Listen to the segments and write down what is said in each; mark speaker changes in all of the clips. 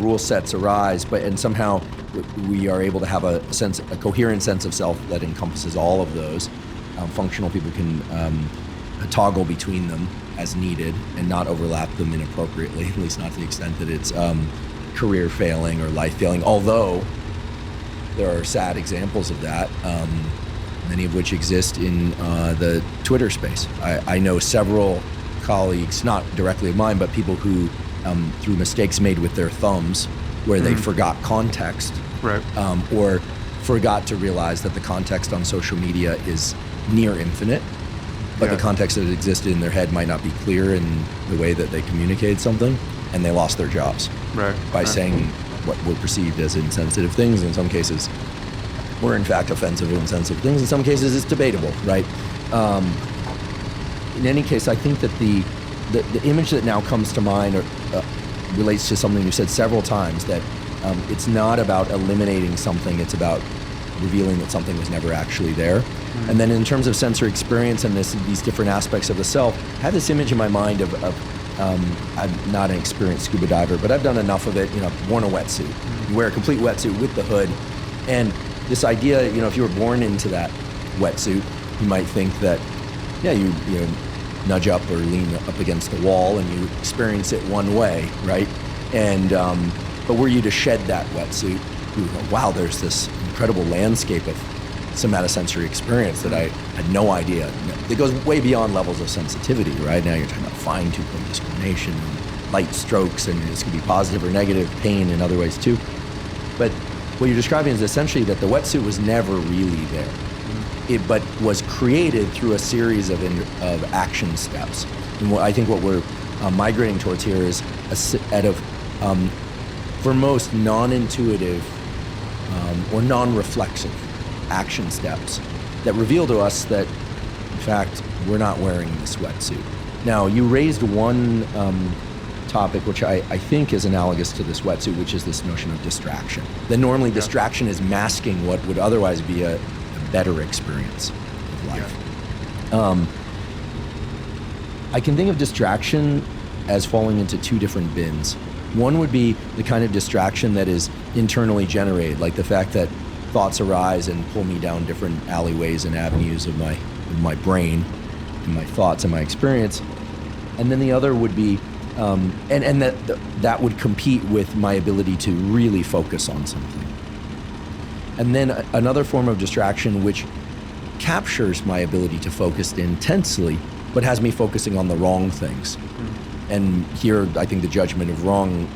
Speaker 1: rule sets arise, and somehow we are able to have a coherent sense of self that encompasses all of those. Functional people can toggle between them as needed and not overlap them inappropriately, at least not to the extent that it's career failing or life failing, although there are sad examples of that, many of which exist in the Twitter space. I know several colleagues, not directly of mine, but people who, through mistakes made with their thumbs, where they forgot context,
Speaker 2: right,
Speaker 1: or forgot to realize that the context on social media is near infinite, but the context that existed in their head might not be clear in the way that they communicate something, and they lost their jobs by saying what were perceived as insensitive things. In some cases were in fact offensive or insensitive things. In some cases it's debatable, right? In any case, I think that the image that now comes to mind relates to something you said several times, that it's not about eliminating something, it's about revealing that something was never actually there. And then in terms of sensory experience and these different aspects of the self, I have this image in my mind of I'm not an experienced scuba diver, but I've done enough of it. I've worn a wetsuit. You wear a complete wetsuit with the hood, and this idea, if you were born into that wetsuit, you might think that, you nudge up or lean up against the wall and you experience it one way, right? And but were you to shed that wetsuit, you would go, wow, there's this incredible landscape of somatosensory experience that I had no idea. It goes way beyond levels of sensitivity, right? Now you're talking about fine-tooth comb discrimination and light strokes, and this could be positive or negative, pain in other ways too. But what you're describing is essentially that the wetsuit was never really there. It but was created through a series of action steps. And I think what we're migrating towards here is a set of, for most, non-intuitive or non-reflexive action steps that reveal to us that, in fact, we're not wearing this wetsuit. Now, you raised one topic which I think is analogous to this wetsuit, which is this notion of distraction. That normally distraction is masking what would otherwise be a better experience of life. I can think of distraction as falling into two different bins. One would be the kind of distraction that is internally generated, like the fact that thoughts arise and pull me down different alleyways and avenues of my brain and my thoughts and my experience. And then the other would be, and that would compete with my ability to really focus on something. And then another form of distraction which captures my ability to focus intensely, but has me focusing on the wrong things. And here, I think the judgment of wrong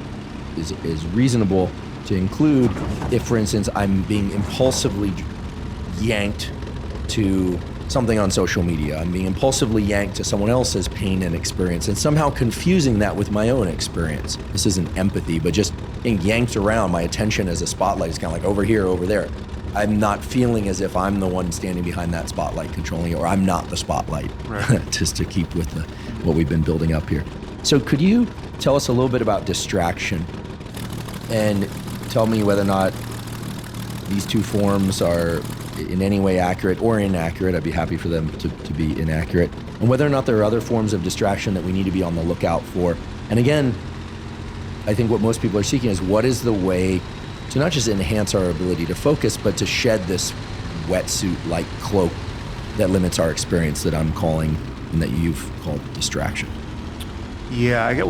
Speaker 1: is reasonable to include if, for instance, I'm being impulsively yanked to something on social media. I'm being impulsively yanked to someone else's pain and experience, and somehow confusing that with my own experience. This isn't empathy, but just being yanked around. My attention as a spotlight is kind of like over here, over there. I'm not feeling as if I'm the one standing behind that spotlight controlling it, or I'm not the spotlight, right. Just to keep with what we've been building up here. So could you tell us a little bit about distraction and tell me whether or not these two forms are in any way accurate or inaccurate? I'd be happy for them to be inaccurate. And whether or not there are other forms of distraction that we need to be on the lookout for. And again, I think what most people are seeking is what is the way to not just enhance our ability to focus, but to shed this wetsuit-like cloak that limits our experience that I'm calling and that you've called distraction.
Speaker 2: Yeah, I get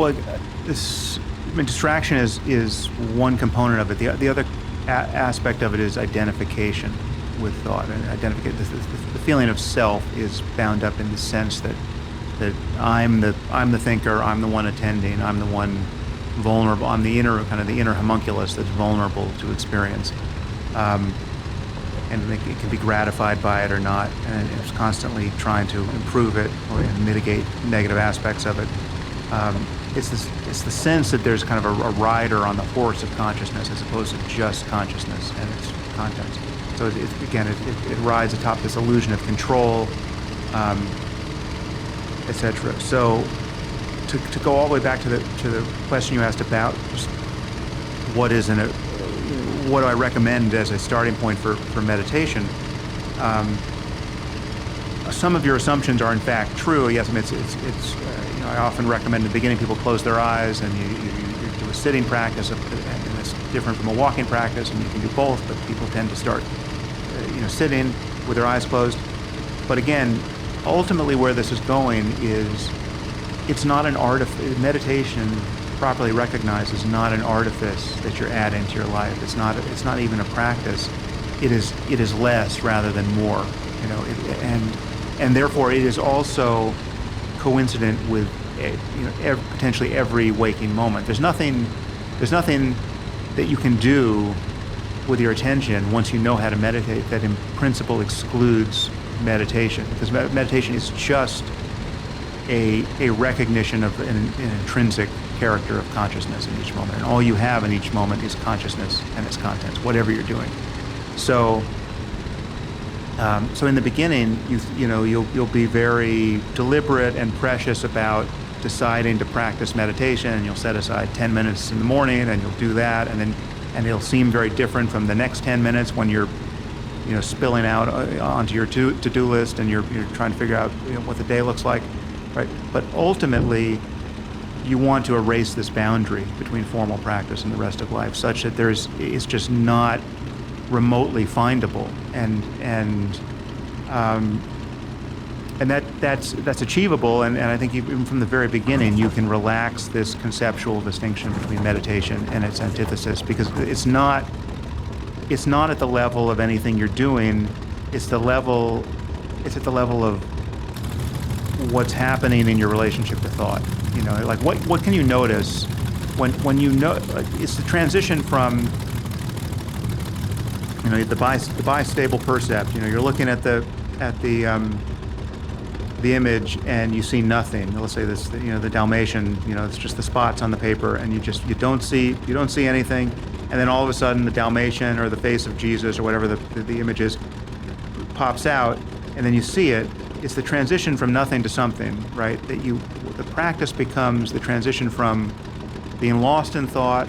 Speaker 2: distraction is one component of it. The other aspect of it is identification with thought, and the feeling of self is bound up in the sense that I'm the thinker, I'm the one attending, I'm the one vulnerable, I'm the inner homunculus that's vulnerable to experience, and it can be gratified by it or not, and it's constantly trying to improve it or mitigate negative aspects of it. It's the sense that there's kind of a rider on the horse of consciousness as opposed to just consciousness and its contents. So it rides atop this illusion of control, etc. So to go all the way back to the question you asked about just what do I recommend as a starting point for meditation. Some of your assumptions are in fact true. Yes, I mean, I often recommend at the beginning people close their eyes and you're do a sitting practice, and it's different from a walking practice, and you can do both, but people tend to start sitting with their eyes closed. But again, ultimately where this is going is it's not an meditation properly recognized is not an artifice that you're adding to your life. It's not even a practice. It is less rather than more, and therefore it is also coincident with potentially every waking moment. There's nothing that you can do with your attention once you know how to meditate that in principle excludes meditation, because meditation is just a recognition of an intrinsic character of consciousness in each moment, and all you have in each moment is consciousness and its contents, whatever you're doing. So in the beginning, you'll be very deliberate and precious about deciding to practice meditation, and you'll set aside 10 minutes in the morning, and you'll do that, and it'll seem very different from the next 10 minutes when you're spilling out onto your to-do list, and you're trying to figure out what the day looks like, right? But ultimately, you want to erase this boundary between formal practice and the rest of life, such that it's just not remotely findable, and that's achievable. And I think even from the very beginning, you can relax this conceptual distinction between meditation and its antithesis, because it's not at the level of anything you're doing. It's at the level of what's happening in your relationship to thought. Like what can you notice when you know? It's the transition from the bistable percept. You're looking at the image and you see nothing. Let's say this, the Dalmatian. It's just the spots on the paper, and you don't see anything. And then all of a sudden, the Dalmatian or the face of Jesus or whatever the image is pops out, and then you see it. It's the transition from nothing to something, right? The practice becomes the transition from being lost in thought